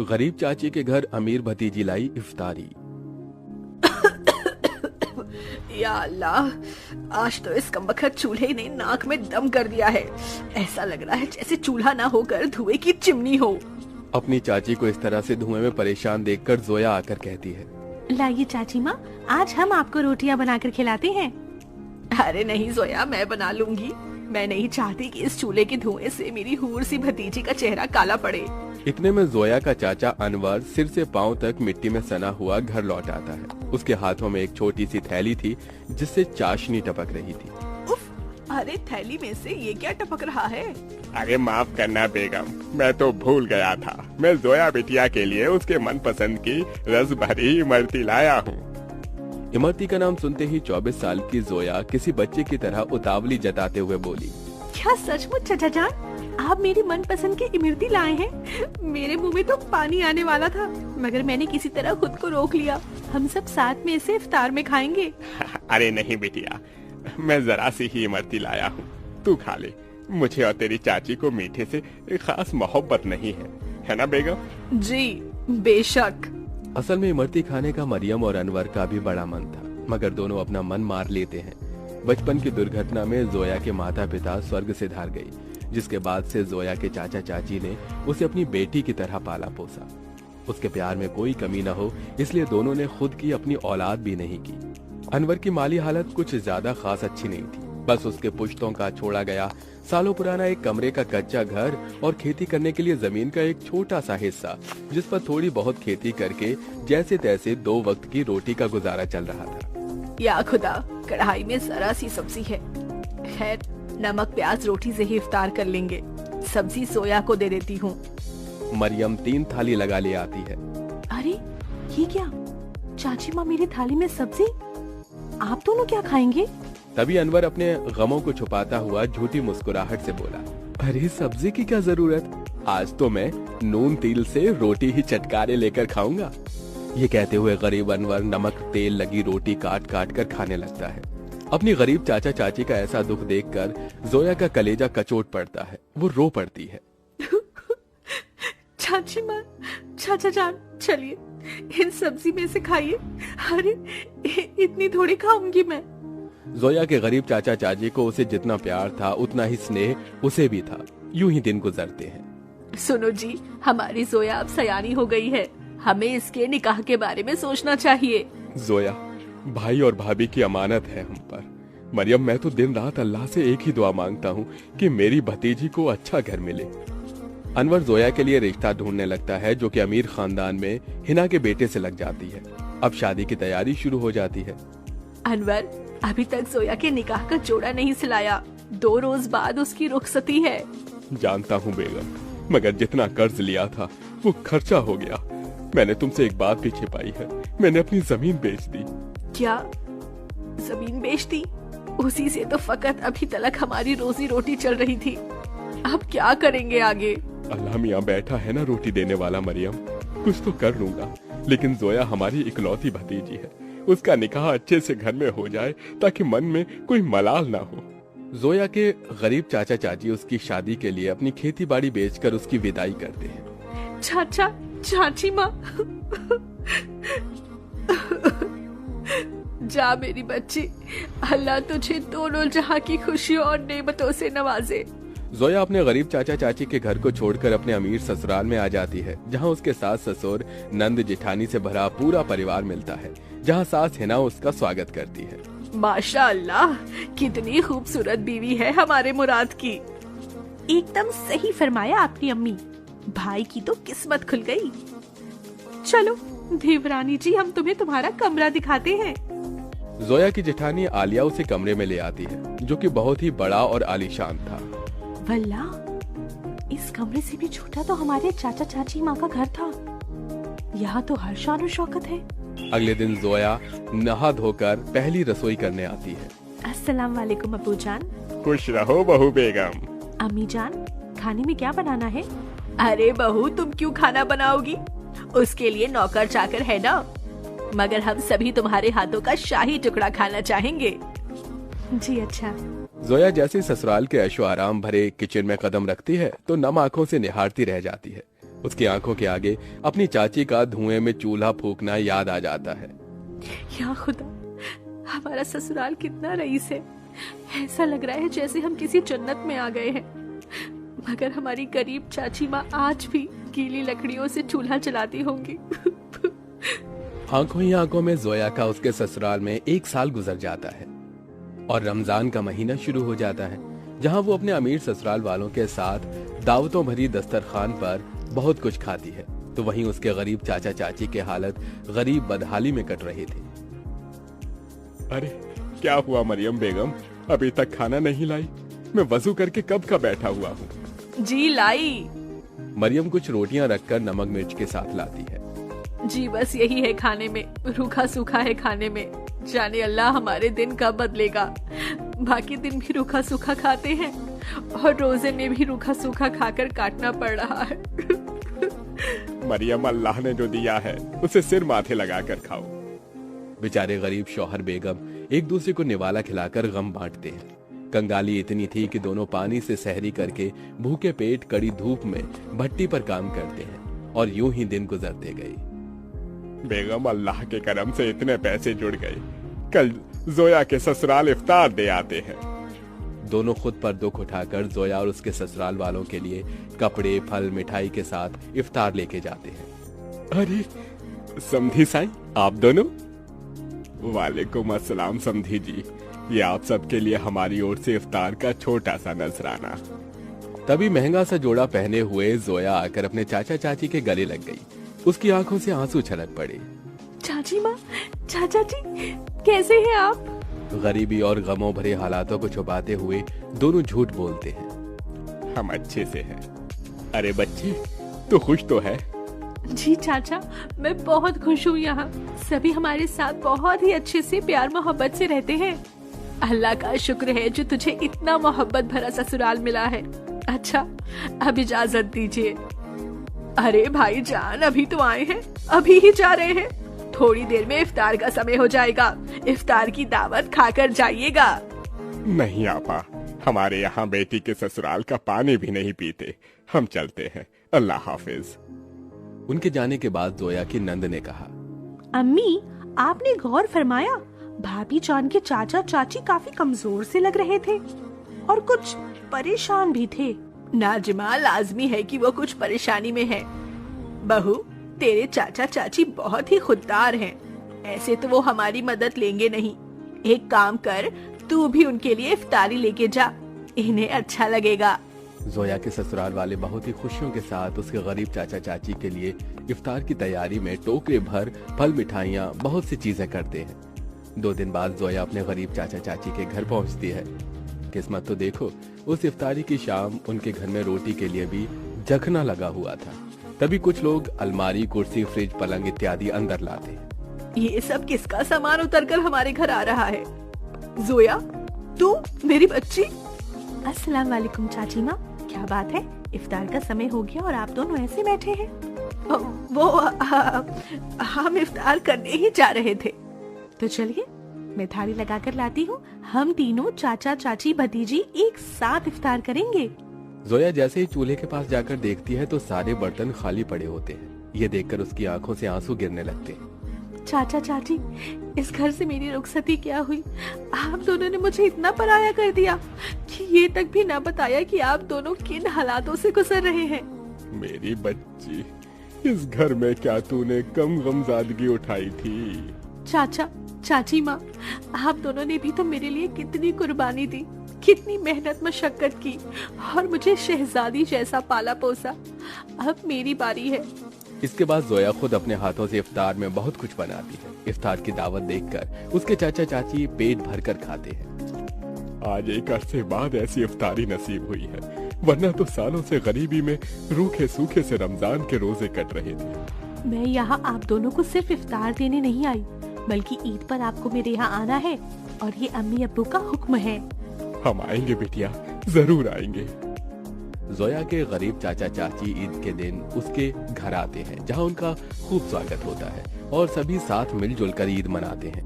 गरीब चाची के घर अमीर भतीजी लाई इफ्तारी। या अल्लाह, आज तो इस कमबख्त चूल्हे ने नाक में दम कर दिया है। ऐसा लग रहा है जैसे चूल्हा ना होकर धुएं की चिमनी हो। अपनी चाची को इस तरह से धुएं में परेशान देखकर जोया आकर कहती है, लाइए चाची माँ, आज हम आपको रोटियाँ बनाकर खिलाते हैं। अरे नहीं जोया, मैं बना लूंगी। मैं नहीं चाहती कि इस चूल्हे के धुएं से मेरी हूर सी भतीजी का चेहरा काला पड़े। इतने में जोया का चाचा अनवर सिर से पांव तक मिट्टी में सना हुआ घर लौट आता है। उसके हाथों में एक छोटी सी थैली थी जिससे चाशनी टपक रही थी। उफ, अरे थैली में से ये क्या टपक रहा है? अरे माफ करना बेगम, मैं तो भूल गया था। मैं जोया बिटिया के लिए उसके मनपसंद की रस भरी इमरती लाया हूँ। इमरती का नाम सुनते ही 24 साल की जोया किसी बच्चे की तरह उतावली जताते हुए बोली, क्या सचमुच चाचा जान आप मेरी मनपसंद की इमरती लाए हैं? मेरे मुंह में तो पानी आने वाला था, मगर मैंने किसी तरह खुद को रोक लिया। हम सब साथ में इसे इफ्तार में खाएंगे। अरे नहीं बिटिया, मैं जरा सी ही इमरती लाया हूँ, तू खा ले। मुझे और तेरी चाची को मीठे से खास मोहब्बत नहीं है ना बेगम? जी बेशक। असल में इमरती खाने का मरियम और अनवर का भी बड़ा मन था, मगर दोनों अपना मन मार लेते हैं। बचपन की दुर्घटना में जोया के माता पिता स्वर्ग से धार गई, जिसके बाद से जोया के चाचा चाची ने उसे अपनी बेटी की तरह पाला पोसा। उसके प्यार में कोई कमी न हो, इसलिए दोनों ने खुद की अपनी औलाद भी नहीं की। अनवर की माली हालत कुछ ज्यादा खास अच्छी नहीं थी। बस उसके पुश्तों का छोड़ा गया सालों पुराना एक कमरे का कच्चा घर और खेती करने के लिए जमीन का एक छोटा सा हिस्सा, जिस पर थोड़ी बहुत खेती करके जैसे तैसे 2 वक्त की रोटी का गुजारा चल रहा था। या खुदा, कढ़ाई में जरा सी सब्जी है। खैर, नमक प्याज रोटी से ही इफ्तार कर लेंगे। सब्जी सोया को दे देती हूँ। मरियम 3 थाली लगा ले आती है। अरे ये क्या, चाची माँ मेरी थाली में सब्जी, आप दोनों क्या खाएंगे? तभी अनवर अपने गमों को छुपाता हुआ झूठी मुस्कुराहट से बोला, अरे सब्जी की क्या जरूरत, आज तो मैं नून तिल से रोटी ही चटकारे लेकर खाऊंगा। ये कहते हुए गरीब अनवर नमक तेल लगी रोटी काट काट कर खाने लगता है। अपनी गरीब चाचा चाची का ऐसा दुख देखकर जोया का कलेजा कचोट पड़ता है। वो रो पड़ती है। चाची माँ, चाचा जान, चलिए इन सब्जी में से खाइए। अरे इतनी थोड़ी खाऊंगी मैं। जोया के गरीब चाचा चाची को उसे जितना प्यार था उतना ही स्नेह उसे भी था। यूं ही दिन गुजरते हैं। सुनो जी, हमारी जोया अब सयानी हो गई है। हमें इसके निकाह के बारे में सोचना चाहिए। जोया, भाई और भाभी की अमानत है हम पर। मरियम, मैं तो दिन रात अल्लाह से एक ही दुआ मांगता हूँ कि मेरी भतीजी को अच्छा घर मिले। अनवर जोया के लिए रिश्ता ढूंढने लगता है, जो कि अमीर खानदान में हिना के बेटे से लग जाती है। अब शादी की तैयारी शुरू हो जाती है। अनवर, अभी तक जोया के निकाह का जोड़ा नहीं सिलाया। 2 रोज बाद उसकी रुखसती है। जानता हूँ बेगम, मगर जितना कर्ज लिया था वो खर्चा हो गया। मैंने तुमसे एक बात भी छिपाई है, मैंने अपनी जमीन बेच दी। क्या जमीन बेच दी? उसी से तो फकत अभी तक हमारी रोजी रोटी चल रही थी। अब क्या करेंगे आगे? अल्लाह मियाँ बैठा है ना रोटी देने वाला मरियम, कुछ तो कर लूंगा। लेकिन जोया हमारी इकलौती भतीजी है, उसका निकाह अच्छे से घर में हो जाए ताकि मन में कोई मलाल ना हो। जोया के गरीब चाचा चाची उसकी शादी के लिए अपनी खेती बाड़ी बेचकर उसकी विदाई करते हैं। चाचा चाची माँ, जा मेरी बच्ची, अल्लाह तुझे दोनों जहां की खुशियों और नेमतों से नवाजे। जोया अपने गरीब चाचा चाची के घर को छोड़कर अपने अमीर ससुराल में आ जाती है, जहां उसके सास ससुर नंद जेठानी से भरा पूरा परिवार मिलता है, जहां सास हिना उसका स्वागत करती है। माशाअल्लाह, कितनी खूबसूरत बीवी है हमारे मुराद की। एकदम सही फरमाया आपकी अम्मी, भाई की तो किस्मत खुल गई। चलो देवरानी जी, हम तुम्हें तुम्हारा कमरा दिखाते हैं। जोया की जेठानी आलिया उसे कमरे में ले आती है, जो कि बहुत ही बड़ा और आलीशान था। वल्ला, इस कमरे से भी छोटा तो हमारे चाचा चाची माँ का घर था। यहाँ तो हर शान और शौकत है। अगले दिन जोया नहा धोकर पहली रसोई करने आती है। अस्सलाम वालेकुम अब्बू जान। खुश रहो बहू बेगम। अम्मी जान, खाने में क्या बनाना है? अरे बहू, तुम क्यों खाना बनाओगी? उसके लिए नौकर चाकर है ना। मगर हम सभी तुम्हारे हाथों का शाही टुकड़ा खाना चाहेंगे। जी अच्छा। जोया जैसे ससुराल के ऐशो आराम भरे किचन में कदम रखती है तो नम आंखों से निहारती रह जाती है। उसकी आंखों के आगे अपनी चाची का धुएं में चूल्हा फूकना याद आ जाता है। या खुदा, हमारा ससुराल कितना रईस है। ऐसा लग रहा है जैसे हम किसी जन्नत में आ गए हैं। मगर हमारी गरीब चाची माँ आज भी गीली लकड़ियों से चूल्हा जलाती होंगी। आंखों ही आंखों में जोया का उसके ससुराल में 1 साल गुजर जाता है और रमजान का महीना शुरू हो जाता है, जहां वो अपने अमीर ससुराल वालों के साथ दावतों भरी दस्तरखान पर बहुत कुछ खाती है, तो वहीं उसके गरीब चाचा चाची की हालत गरीब बदहाली में कट रही थी। अरे क्या हुआ मरियम बेगम, अभी तक खाना नहीं लाई? मैं वजू करके कब का बैठा हुआ हूँ। जी लाई। मरियम कुछ रोटियां रखकर नमक मिर्च के साथ लाती है। जी बस यही है खाने में, रूखा सूखा है खाने में। जाने अल्लाह हमारे दिन कब बदलेगा। बाकी दिन भी रूखा सूखा खाते हैं और रोजे में भी रूखा सूखा खाकर काटना पड़ रहा है। मरियम, अल्लाह ने जो दिया है उसे सिर माथे लगाकर खाओ। बेचारे गरीब शौहर बेगम एक दूसरे को निवाला खिलाकर गम बांटते हैं। कंगाली इतनी थी कि दोनों पानी से सहरी करके भूखे पेट कड़ी धूप में भट्टी पर काम करते हैं और यूं ही दिन गुजरते गए। बेगम, अल्लाह के करम से इतने पैसे जुड़ गए, कल जोया के ससुराल इफ्तार दे आते हैं। दोनों खुद पर दुख उठाकर जोया और उसके ससुराल वालों के लिए कपड़े, फल, मिठाई के साथ इफ्तार लेके जाते हैं। अरे समधी साईं, आप दोनों? वालेकुम अस्सलाम समधी जी, ये आप सबके लिए हमारी ओर से इफ्तार का छोटा सा नजराना। तभी महंगा सा जोड़ा पहने हुए जोया आकर अपने चाचा चाची के गले लग गई। उसकी आंखों से आंसू छलक पड़े। चाची माँ, चाचा जी, कैसे हैं आप? गरीबी और गमों भरे हालातों को छुपाते हुए दोनों झूठ बोलते हैं। हम अच्छे से हैं। अरे बच्चे, तू खुश तो है? जी चाचा, मैं बहुत खुश हूँ। यहाँ सभी हमारे साथ बहुत ही अच्छे से प्यार मोहब्बत से रहते हैं। अल्लाह का शुक्र है जो तुझे इतना मोहब्बत भरा ससुराल मिला है। अच्छा, अब इजाजत दीजिए। अरे भाईजान, अभी तो आए हैं, अभी ही जा रहे हैं। थोड़ी देर में इफ्तार का समय हो जाएगा। इफ्तार की दावत खाकर जाइएगा। नहीं आपा, हमारे यहाँ बेटी के ससुराल का पानी भी नहीं पीते। हम चलते हैं, अल्लाह हाफिज। उनके जाने के बाद जोया की नंद ने कहा, अम्मी, आपने गौर फरमाया भाभी जान के चाचा चाची काफी कमजोर से लग रहे थे और कुछ परेशान भी थे। नाजिमा, लाजमी है कि वो कुछ परेशानी में है। बहू, तेरे चाचा चाची बहुत ही खुददार हैं। ऐसे तो वो हमारी मदद लेंगे नहीं। एक काम कर, तू भी उनके लिए इफ्तारी लेके जा, इन्हें अच्छा लगेगा। जोया के ससुराल वाले बहुत ही खुशियों के साथ उसके गरीब चाचा चाची के लिए इफ्तार की तैयारी में टोकरे भर फल, मिठाइयाँ, बहुत सी चीजें करते हैं। 2 दिन बाद जोया अपने गरीब चाचा चाची के घर पहुंचती है। किस्मत तो देखो, उस इफ्तारी की शाम उनके घर में रोटी के लिए भी जखना लगा हुआ था। तभी कुछ लोग अलमारी, कुर्सी, फ्रिज, पलंग इत्यादि अंदर लाते। ये सब किसका सामान उतर कर हमारे घर आ रहा है? जोया, तू मेरी बच्ची? अस्सलाम वालेकुम चाची माँ, क्या बात है? इफ्तार का समय हो गया और आप दोनों ऐसे बैठे हैं? हम इफ्तार करने ही जा रहे थे। तो चलिए, मैं थाली लगा कर लाती हूँ। हम तीनों चाचा चाची भतीजी एक साथ इफ्तार करेंगे। जोया जैसे ही चूल्हे के पास जाकर देखती है तो सारे बर्तन खाली पड़े होते हैं। ये देखकर उसकी आंखों से आंसू गिरने लगते हैं। चाचा चाची, इस घर से मेरी रुखसती क्या हुई? आप दोनों ने मुझे इतना पराया कर दिया कि ये तक भी ना बताया कि आप दोनों किन हालातों से गुजर रहे हैं। मेरी बच्ची, इस घर में क्या तूने कम गमज़ादगी उठाई थी? चाचा चाची माँ, आप दोनों ने भी तो मेरे लिए कितनी कुर्बानी दी, कितनी मेहनत मशक्कत की और मुझे शहजादी जैसा पाला पोसा। अब मेरी बारी है। इसके बाद जोया खुद अपने हाथों से इफ्तार में बहुत कुछ बनाती है। इफ्तार की दावत देखकर उसके चाचा चाची पेट भरकर खाते हैं। आज एक अरसे बाद ऐसी इफ्तारी नसीब हुई है, वरना तो सालों से गरीबी में रूखे सूखे से रमजान के रोजे कट रहे थे। मैं यहाँ आप दोनों को सिर्फ इफ्तार देने नहीं आई, बल्कि ईद पर आपको मेरे यहाँ आना है और ये अम्मी अब्बू का हुक्म है। हम आएंगे बिटिया, जरूर आएंगे। जोया के गरीब चाचा चाची ईद के दिन उसके घर आते हैं, जहाँ उनका खूब स्वागत होता है और सभी साथ मिलजुल कर ईद मनाते हैं।